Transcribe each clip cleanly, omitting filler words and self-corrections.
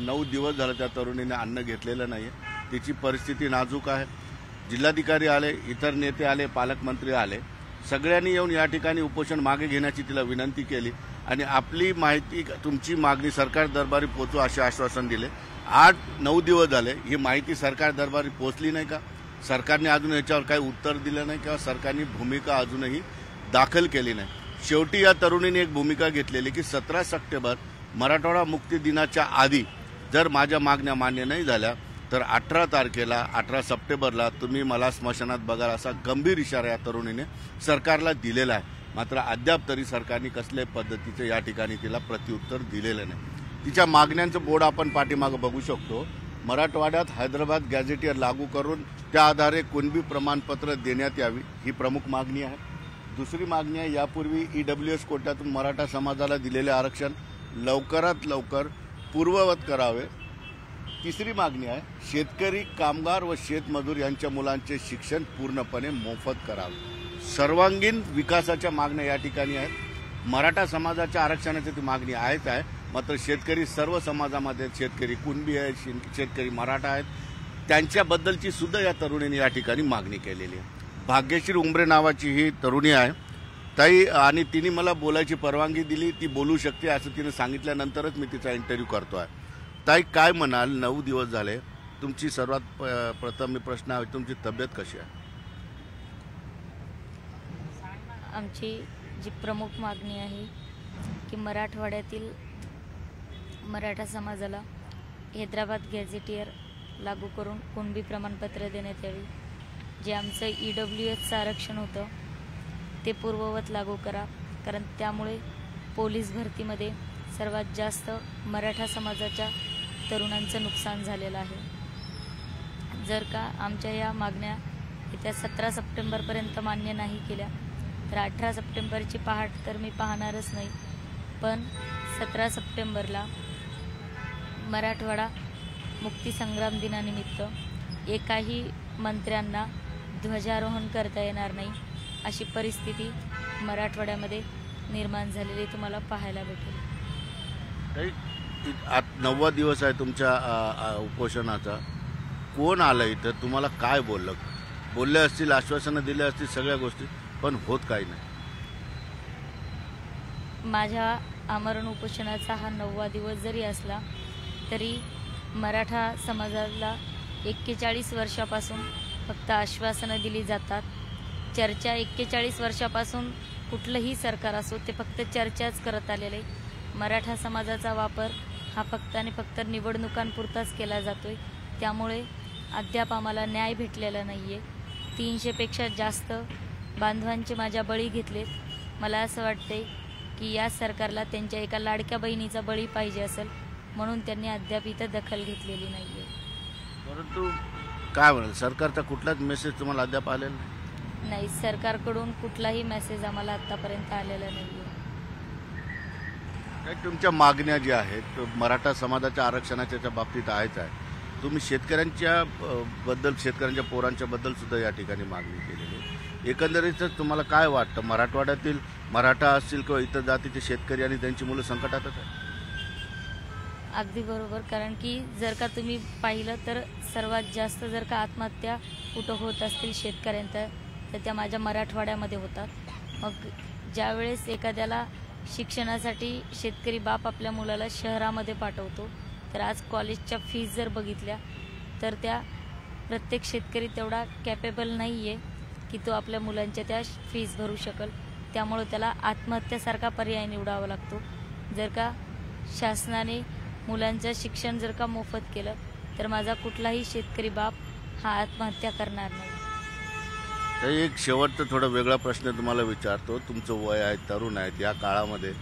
9 दिवस झाले त्या तरुणीने अन्न घेतलेलं नाही. तिची परिस्थिती नाजूक आहे. जिल्हाधिकारी आले, इतर नेते आले, पालकमंत्री आले, सगळ्यांनी येऊन या ठिकाणी उपोषण मागे घेण्याची तिला विनंती केली आणि आपली माहिती, तुमची मागणी सरकार दरबारी पोहोचू असे आश्वासन दिले. 8-9 दिवस झाले, ही माहिती सरकार दरबारी पोहोचली नाही का? सरकारने अजून याच्यावर काही उत्तर दिलं नाही किंवा सरकारने भूमिका अजूनही दाखल केली नाही. शेवटी या तरुणीने एक भूमिका घेतलेली की 17 सप्टेंबर मराठवाडा मुक्ती दिनाच्या आधी जर माझ्या मागण्या मान्य नाही झाल्या तर 18 तारखेला 18 सप्टेंबरला तुम्ही मला स्मशानात बघाल असा गंभीर इशारा या तरुणीने सरकारला दिलेला आहे. मात्र अद्याप तरी सरकारने कसल्याही पद्धतीचे या ठिकाणी तिला प्रत्युत्तर दिलेलं नाही. तिच्या मागण्यांचं बोर्ड आपण पाठीमागं बघू शकतो. मराठवाड्यात हैदराबाद गॅझेटियर लागू करून त्या आधारे कुणबी प्रमाणपत्र देण्यात यावी ही प्रमुख मागणी आहे. दुसरी मागणी आहे, यापूर्वी EWS कोट्यातून मराठा समाजाला दिलेले आरक्षण लवकरात लवकर पूर्ववत करावे. तिसरी मागणी आहे, शेतकरी, कामगार व शेतमजूर यांच्या मुलांचे शिक्षण पूर्णपणे मोफत करावे. सर्वांगीण विकासाच्या मागण्या या ठिकाणी आहेत. मराठा समाजाच्या आरक्षणाची ती मागणी आहेच आहे. मात्र शेतकरी सर्व समाजामध्ये, शेतकरी कुणबी आहे, शेतकरी मराठा आहेत, त्यांच्याबद्दलची सुद्धा या तरुणीने या ठिकाणी मागणी केलेली आहे. भाग्यश्री उंबरे नावाची ही तरुणी आहे ताई, आणि तिने मला बोलायची परवानगी दिली. ती बोलू शकते असं तिने सांगितल्यानंतरच मी तिचा इंटरव्ह्यू करतो आहे. ताई, काय म्हणाल? 9 दिवस झाले. तुमची सर्वात प्रथम प्रश्न आहे, तुमची तब्येत कशी आहे? आमची जी प्रमुख मागणी आहे की मराठवाड्यातील मराठा समाजाला हैदराबाद गॅझेटियर लागू करून कुणबी प्रमाणपत्र देण्यात यावे. जे आमचं EWSचं आरक्षण होतं ते पूर्ववत लागू करा, कारण त्यामुळे पोलीस भरतीमध्ये सर्वात जास्त मराठा समाजाच्या तरुणांचं नुकसान झालेलं आहे. जर का आमच्या या मागण्या येत्या 17 सप्टेंबरपर्यंत मान्य नाही केल्या तर 18 सप्टेंबरची पहाट तर मी पाहणारच नाही, पण 17 सप्टेंबरला मराठवाडा मुक्तीसंग्राम दिनानिमित्त एकाही मंत्र्यांना ध्वजारोहण करता येणार नाही अशी परिस्थिती मराठवाड्यामध्ये निर्माण झालेली तुम्हाला पाहायला भेटेल. 9वा दिवस आहे तुमच्या उपोषणाचा. कोण आलं इथं? तुम्हाला काय बोलले असतील, आश्वासनं दिले असतील, सगळ्या गोष्टी, पण होत काही नाही. माझ्या आमरण उपोषणाचा हा 9वा दिवस जरी असला तरी मराठा समाजाला 41 वर्षापासून फक्त आश्वासनं दिली जातात. चर्चा 41 वर्षापासून कुठलंही सरकार असो ते फक्त चर्चाच करत आलेले. मराठा समाजाचा वापर हा फक्त आणि फक्त निवडणुकांपुरताच केला जातोय. त्यामुळे अद्याप आम्हाला न्याय भेटलेला नाही आहे. 300पेक्षा जास्त बांधवांचे माझ्या बळी घेतलेत. मला असं वाटते की या सरकारला त्यांच्या एका लाडक्या बहिणीचा बळी पाहिजे असेल, म्हणून त्यांनी अद्याप इथं दखल घेतलेली नाही आहे. परंतु काय म्हणाल, सरकारचा कुठलाच मेसेज तुम्हाला अद्याप आलेला नाही? सरकारकडून कुठलाही मेसेज आम्हाला आत्तापर्यंत आलेला नाही आहे. तुमच्या मागण्या ज्या आहेत मराठा समाजाच्या आरक्षणाच्या बाबतीत आहेच आहे. तुम्ही शेतकऱ्यांच्या पोरांच्या बद्दल सुद्धा या ठिकाणी मागणी केलेली आहे. एकंदरीतच तुम्हाला काय वाटतं, मराठवाड्यातील मराठा असतील किंवा इतर जातीचे शेतकरी आणि त्यांची मुलं संकटातच आहे? अगदी बरोबर, कारण की जर का तुम्ही पाहिलं तर सर्वात जास्त जर का आत्महत्या कुठं होत असतील शेतकऱ्यांच्या तर त्या माझ्या मराठवाड्यामध्ये होतात. मग ज्यावेळेस एखाद्याला शिक्षणासाठी शेतकरी बाप आपल्या मुलाला शहरामध्ये पाठवतो, तर आज कॉलेजच्या फीज जर बघितल्या तर त्या प्रत्येक शेतकरी तेवढा कॅपेबल नाही आहे की तो आपल्या मुलांच्या त्या फीज भरू शकेल. त्यामुळे त्याला आत्महत्यासारखा पर्याय निवडावा लागतो. जर का शासनाने मुलांचं शिक्षण जर का मोफत केलं तर माझा कुठलाही शेतकरी बाप हा आत्महत्या करणार नाही. एक शेवटचा थोडा वेगळा प्रश्न तुम्हाला विचारतो. तुमचं वय आहे, तरुण आहेत, या काळामध्ये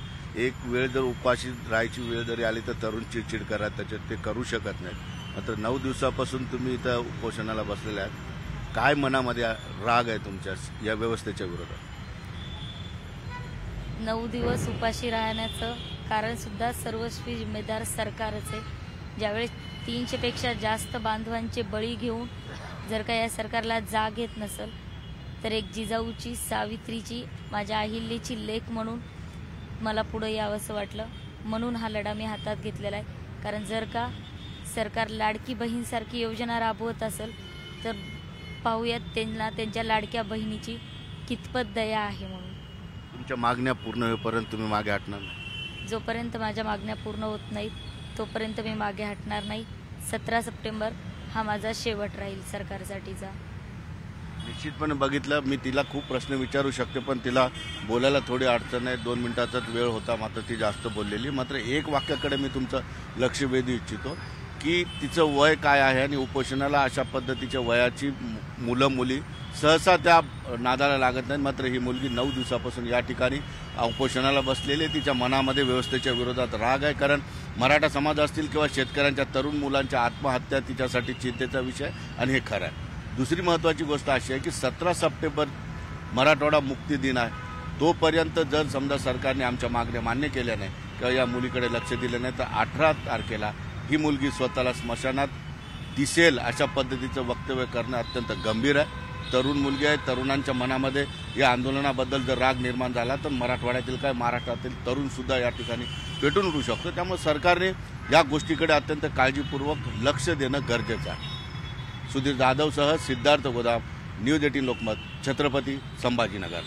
एक वेळ जर उपाशी राहायची वेळ जरी आली तर तरुण चिडचिड करा, त्याच्यात ते करू शकत नाहीत. मात्र 9 दिवसापासून तुम्ही इथं उपोषणाला बसलेले आहात. काय मनामध्ये राग आहे तुमच्या या व्यवस्थेच्या विरोधात? 9 दिवस उपाशी राहण्याचं कारण सुद्धा सर्वस्वी जिम्मेदार सरकारच आहे. ज्यावेळेस 300पेक्षा जास्त बांधवांचे बळी घेऊन जर का या सरकारला जाग येत नसेल तर एक जिजाऊची, सावित्रीची, माझ्या अहिल्याची लेक म्हणून मला पुढे यावंसं वाटलं. म्हणून हा लढा मी हातात घेतलेला आहे. कारण जर का सरकार लाडकी बहीणसारखी योजना राबवत असेल तर पाहूयात त्यांना त्यांच्या लाडक्या बहिणीची कितपत दया आहे म्हणून. तुमच्या मागण्या पूर्ण होईपर्यंत तुम्ही मागे हटणार नाही? जोपर्यंत माझ्या मागण्या पूर्ण होत नाहीत तोपर्यंत मी मागे हटणार नाही. 17 सप्टेंबर हा माझा शेवट राहील सरकारसाठीचा. निश्चितपणे बघितलं, मी तिला खूप प्रश्न विचारू शकते पण तिला बोलायला थोडी अडचण आहे. 2 मिनिटाचाच वेळ होता, मात्र ती जास्त बोललेली. मात्र एक वाक्याकडे मी तुमचं लक्ष वेधू इच्छितो की तिचं वय काय आहे आणि उपोषणाला अशा पद्धतीच्या वयाची मुलं मुली सहसा त्या नादाला लागत नाहीत. मात्र ही मुलगी 9 दिवसापासून या ठिकाणी उपोषणाला बसलेली आहे. तिच्या मनामध्ये व्यवस्थेच्या विरोधात राग आहे, कारण मराठा समाज असतील किंवा शेतकऱ्यांच्या तरुण मुलांच्या आत्महत्या तिच्यासाठी चिंतेचा विषय आणि हे खरं आहे. दुसरी महत्त्वाची गोष्ट अशी आहे की 17 सप्टेंबर मराठवाडा मुक्ती दिन आहे. तोपर्यंत जर समजा सरकारने आमच्या मागण्या मान्य केल्या नाही किंवा या मुलीकडे लक्ष दिलं नाही तर 18 तारखेला ही मुलगी स्वतःला स्मशानात दिसेल अशा पद्धतीचं वक्तव्य करणं अत्यंत गंभीर आहे. तरुण मुलगी आहे. तरुणांच्या मनामध्ये या आंदोलनाबद्दल जर राग निर्माण झाला तर मराठवाड्यातील काय महाराष्ट्रातील तरुणसुद्धा या ठिकाणी पेटून उठू शकतो. त्यामुळे सरकारने या गोष्टीकडे अत्यंत काळजीपूर्वक लक्ष देणं गरजेचं आहे. सुधीर जाधवसह सिद्धार्थ गोदाम, न्यूज 18 लोकमत, छत्रपती संभाजीनगर.